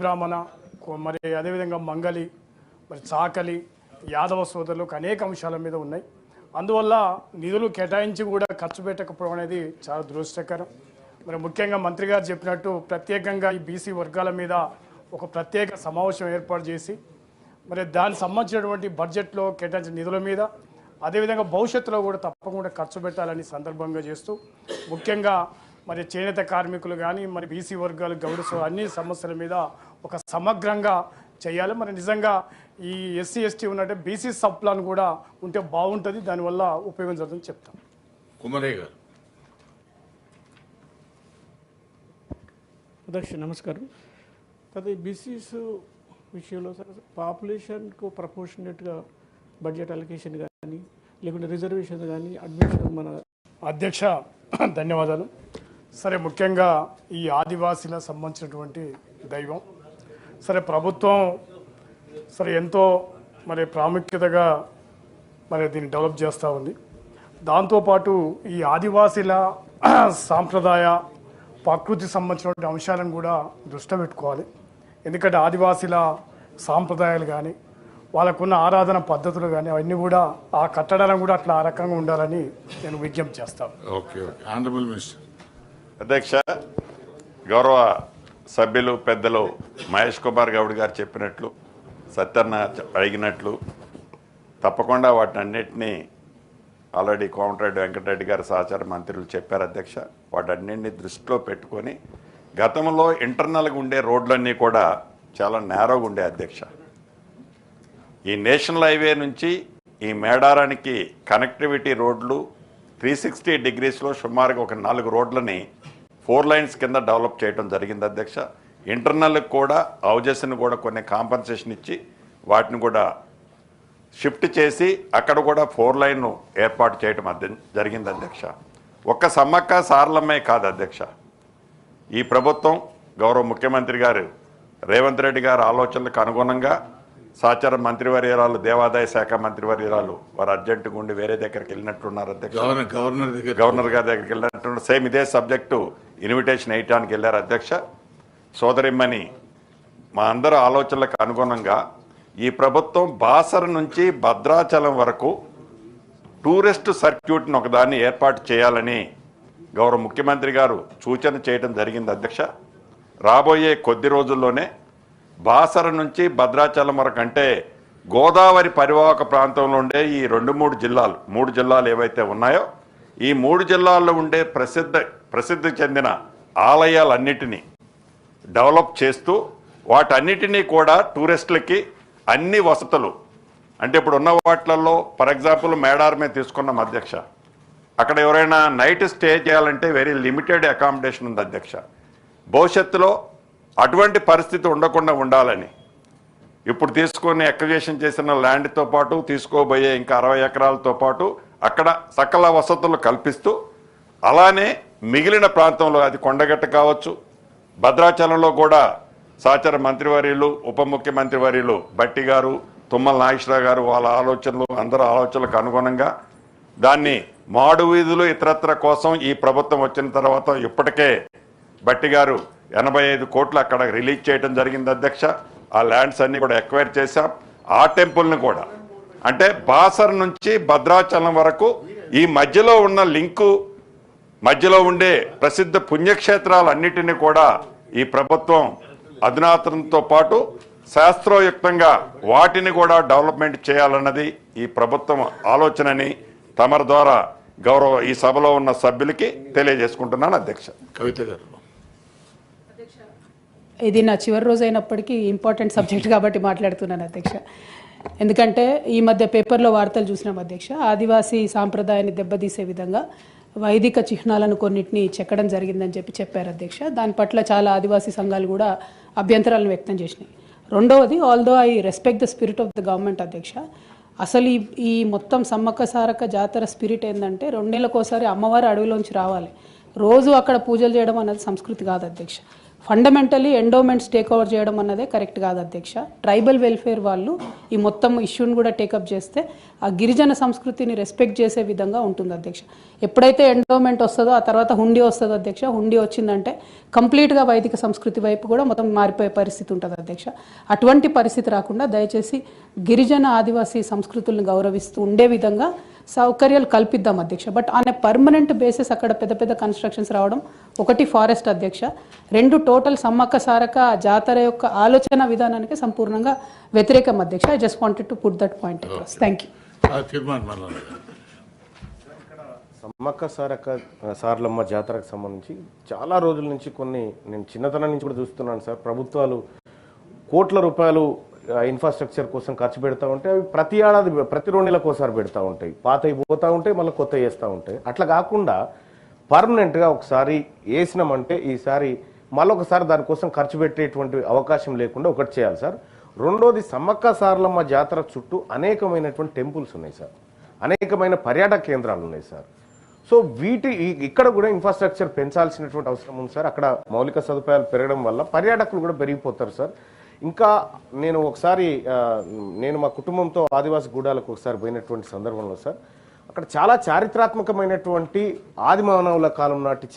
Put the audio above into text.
బ్రాహ్మణ మరి అదేవిధంగా మంగలి మరి చాకలి యాదవ సోదరులకు అనేక అంశాల మీద ఉన్నాయి. అందువల్ల నిధులు కేటాయించి కూడా ఖర్చు పెట్టకపోవడం అనేది చాలా దురదృష్టకరం. మరి ముఖ్యంగా మంత్రి గారు చెప్పినట్టు ప్రత్యేకంగా ఈ బీసీ వర్గాల మీద ఒక ప్రత్యేక సమావేశం ఏర్పాటు చేసి మరి దానికి సంబంధించినటువంటి బడ్జెట్లో కేటాయించిన నిధుల మీద అదేవిధంగా భవిష్యత్తులో కూడా తప్పకుండా ఖర్చు పెట్టాలని సందర్భంగా చేస్తూ ముఖ్యంగా మరి చేనేత కార్మికులు కానీ మరి బీసీ వర్గాలు గౌడ అన్ని సమస్యల మీద ఒక సమగ్రంగా చేయాలి. మరి నిజంగా ఈ ఎస్సీ ఎస్టీ ఉన్నట్టే బీసీ సబ్ ప్లాన్ కూడా ఉంటే బాగుంటుంది, దానివల్ల ఉపయోగం జరుగుతుందని చెప్తాం. కుమరయ్య గారు. అధ్యక్ష నమస్కారం. అదే బీసీస్ విషయంలో సార్ పాపులేషన్కు ప్రపోర్షనేట్గా బడ్జెట్ అలొకేషన్ కానీ లేకుంటే రిజర్వేషన్ కానీ అడ్మిషన్ మన అధ్యక్ష ధన్యవాదాలు. సరే, ముఖ్యంగా ఈ ఆదివాసీల సంబంధించినటువంటి దైవం సరే ప్రభుత్వం సరే ఎంతో మరి ప్రాముఖ్యతగా మరి దీన్ని డెవలప్ చేస్తూ ఉంది. దాంతోపాటు ఈ ఆదివాసీల సాంప్రదాయ ప్రకృతి సంబంధించినటువంటి అంశాలను కూడా దృష్టిలో పెట్టుకోవాలి. ఎందుకంటే ఆదివాసీల సాంప్రదాయాలు కానీ వాళ్ళకున్న ఆరాధన పద్ధతులు కానీ అవన్నీ కూడా ఆ కట్టడాలను కూడా అట్లా ఆ రకంగా ఉండాలని నేను విజ్ఞప్తి చేస్తాను. Okay honourable minister. అధ్యక్ష, గౌరవ సభ్యులు పెద్దలు మహేష్ కుమార్ గౌడ్ గారు చెప్పినట్లు సత్యన్న అడిగినట్లు తప్పకుండా వాటిని అన్నింటినీ ఆల్రెడీ కోమటిరెడ్డి వెంకటరెడ్డి గారు సహచార మంత్రులు చెప్పారు. అధ్యక్ష, వాటన్నింటినీ దృష్టిలో పెట్టుకొని గతంలో ఇంటర్నల్గా ఉండే రోడ్లన్నీ కూడా చాలా నేరోగా ఉండే. అధ్యక్ష, ఈ నేషనల్ హైవే నుంచి ఈ మేడారానికి కనెక్టివిటీ రోడ్లు 360 డిగ్రీస్లో సుమారుగా ఒక 4 రోడ్లని 4 లైన్స్ కింద డెవలప్ చేయడం జరిగింది. అధ్యక్ష, ఇంటర్నల్కి కూడా హౌజెస్ని కూడా కొన్ని కాంపన్సేషన్ ఇచ్చి వాటిని కూడా షిఫ్ట్ చేసి అక్కడ కూడా 4 లైన్ ఏర్పాటు చేయడం జరిగింది. అధ్యక్ష, ఒక్క సమ్మక్క సారలమ్మే కాదు అధ్యక్ష, ఈ ప్రభుత్వం గౌరవ ముఖ్యమంత్రి గారు రేవంత్ రెడ్డి గారి ఆలోచనలకు అనుగుణంగా సహచార మంత్రివర్యురాలు దేవాదాయ శాఖ మంత్రివర్యురాలు వారు అర్జెంటుగా ఉండి వేరే దగ్గరికి వెళ్ళినట్టున్నారు. అధ్యక్ష, గవర్నర్ గారి దగ్గరికి వెళ్ళినట్టున్నారు. సేమ్ ఇదే సబ్జెక్టు ఇన్విటేషన్ వేయటానికి వెళ్ళారు. అధ్యక్ష, సోదరిమ్మని మా అందరి ఆలోచనలకు అనుగుణంగా ఈ ప్రభుత్వం బాసర నుంచి భద్రాచలం వరకు టూరిస్ట్ సర్క్యూట్ని ఒకదాన్ని ఏర్పాటు చేయాలని గౌరవ ముఖ్యమంత్రి గారు సూచన చేయడం జరిగింది. అధ్యక్ష, రాబోయే కొద్ది రోజుల్లోనే బాసర నుంచి భద్రాచలం వరకు అంటే గోదావరి పరివాహక ప్రాంతంలో ఉండే ఈ 3 జిల్లాలు ఏవైతే ఉన్నాయో ఈ 3 జిల్లాల్లో ఉండే ప్రసిద్ధి చెందిన ఆలయాలన్నిటినీ డెవలప్ చేస్తూ వాటన్నిటినీ కూడా టూరిస్టులకి అన్ని వసతులు అంటే ఇప్పుడు ఉన్న వాటిలలో ఫర్ ఎగ్జాంపుల్ మేడారమే తీసుకున్నాం. అధ్యక్ష, అక్కడ ఎవరైనా నైట్ స్టే చేయాలంటే వెరీ లిమిటెడ్ అకామిడేషన్ ఉంది. అధ్యక్ష, భవిష్యత్తులో అటువంటి పరిస్థితి ఉండకుండా ఉండాలని ఇప్పుడు తీసుకొని ఎక్విజిషన్ చేసిన ల్యాండ్తో పాటు తీసుకోబోయే ఇంకా 60 ఎకరాలతో పాటు అక్కడ సకల వసతులు కల్పిస్తూ అలానే మిగిలిన ప్రాంతంలో అది కొండగట్ట కావచ్చు, భద్రాచలంలో కూడా సహచార మంత్రివర్యులు ఉప ముఖ్యమంత్రి వర్యులు బట్టి గారు తుమ్మల నాగేశ్వరరావు గారు వాళ్ళ ఆలోచనలు అందరి ఆలోచనలకు అనుగుణంగా దాన్ని మాడు వీధులు ఇతరత్ర కోసం ఈ ప్రభుత్వం వచ్చిన తర్వాత ఇప్పటికే బట్టి గారు 85 కోట్లు అక్కడ రిలీజ్ చేయడం జరిగింది. అధ్యక్ష, ఆ ల్యాండ్స్ అన్ని కూడా ఎక్వైర్ చేశాం. ఆ టెంపుల్ని కూడా అంటే బాసర్ నుంచి భద్రాచలం వరకు ఈ మధ్యలో ఉన్న లింకు మధ్యలో ఉండే ప్రసిద్ధ పుణ్యక్షేత్రాలన్నిటినీ కూడా ఈ ప్రభుత్వం అధునాతనంతో పాటు శాస్త్రోయుక్తంగా వాటిని కూడా డెవలప్మెంట్ చేయాలన్నది ఈ ప్రభుత్వం ఆలోచనని తమరి ద్వారా గౌరవ ఈ సభలో ఉన్న సభ్యులకి తెలియజేసుకుంటున్నాను. అధ్యక్ష. కవిత గారు. ఇది నా చివరి రోజు అయినప్పటికీ ఇంపార్టెంట్ సబ్జెక్ట్ కాబట్టి మాట్లాడుతున్నాను అధ్యక్ష. ఎందుకంటే ఈ మధ్య పేపర్లో వార్తలు చూసినాం అధ్యక్ష, ఆదివాసీ సాంప్రదాయాన్ని దెబ్బతీసే విధంగా వైదిక చిహ్నాలను కొన్నిటిని చెక్కడం జరిగిందని చెప్పారు అధ్యక్ష. దాని పట్ల చాలా ఆదివాసీ సంఘాలు కూడా అభ్యంతరాలను వ్యక్తం చేసినాయి. రెండవది, although I respect the spirit of the government అధ్యక్ష, అసలు ఈ మొత్తం సమ్మక్క సారక్క జాతర స్పిరిట్ ఏంటంటే 2 నెలలకోసారి అమ్మవారి అడవిలోంచి రావాలి, రోజు అక్కడ పూజలు చేయడం అనేది సంస్కృతి కాదు అధ్యక్ష. ఫండమెంటలీ ఎండోమెంట్స్ టేక్ ఓవర్ చేయడం అన్నదే కరెక్ట్ కాదు అధ్యక్ష. ట్రైబల్ వెల్ఫేర్ వాళ్ళు ఈ మొత్తం ఇష్యూని కూడా టేకప్ చేస్తే ఆ గిరిజన సంస్కృతిని రెస్పెక్ట్ చేసే విధంగా ఉంటుంది అధ్యక్ష. ఎప్పుడైతే ఎండోమెంట్ వస్తుందో ఆ తర్వాత హుండీ వస్తుందో అధ్యక్ష, హుండీ వచ్చిందంటే కంప్లీట్గా వైదిక సంస్కృతి వైపు కూడా మొత్తం మారిపోయే పరిస్థితి ఉంటుంది అధ్యక్ష. అటువంటి పరిస్థితి రాకుండా దయచేసి గిరిజన ఆదివాసీ సంస్కృతులను గౌరవిస్తూ ఉండే విధంగా సౌకర్యాలు కల్పిద్దాం అధ్యక్ష. But on a permanent basis అక్కడ పెద్ద పెద్ద కన్స్ట్రక్షన్స్ రావడం, ఒకటి ఫారెస్ట్ అధ్యక్ష, రెండు టోటల్ సమ్మక్క సారక జాతర యొక్క ఆలోచన విధానానికి సంపూర్ణంగా వ్యతిరేకం అధ్యక్ష. I just wanted to put that point across. Thank you. తీర్మానం మల్లన్న గారు. సమ్మక్క సారలమ్మ జాతరకు సంబంధించి చాలా రోజుల నుంచి నేను చిన్నతనం నుంచి కూడా చూస్తున్నాను సార్. ప్రభుత్వాలు కోట్ల రూపాయలు ఇన్ఫ్రాస్ట్రక్చర్ కోసం ఖర్చు పెడతా ఉంటే అవి ప్రతి ఏడాది ప్రతి 2 నెలలకు ఒకసారి పెడతా ఉంటాయి, పాతవి పోతూ ఉంటాయి, మళ్ళీ కొత్త వేస్తూ ఉంటాయి. అట్లా కాకుండా పర్మనెంట్గా ఒకసారి వేసినామంటే ఈసారి మళ్ళొకసారి దానికోసం ఖర్చు పెట్టేటువంటి అవకాశం లేకుండా ఒకటి చేయాలి సార్. రెండోది, సమ్మక్క సారలమ్మ జాతర చుట్టూ అనేకమైనటువంటి టెంపుల్స్ ఉన్నాయి సార్, అనేకమైన పర్యాటక కేంద్రాలు ఉన్నాయి సార్. సో ఇక్కడ కూడా ఇన్ఫ్రాస్ట్రక్చర్ పెంచాల్సినటువంటి అవసరం ఉంది సార్. అక్కడ మౌలిక సదుపాయాలు పెరగడం వల్ల పర్యాటకులు కూడా పెరిగిపోతారు సార్. ఇంకా నేను మా కుటుంబంతో ఆదివాసి గూడాలకు ఒకసారి పోయినటువంటి సందర్భంలో సార్, అక్కడ చాలా చారిత్రాత్మకమైనటువంటి ఆదిమానవుల కాలం నాటి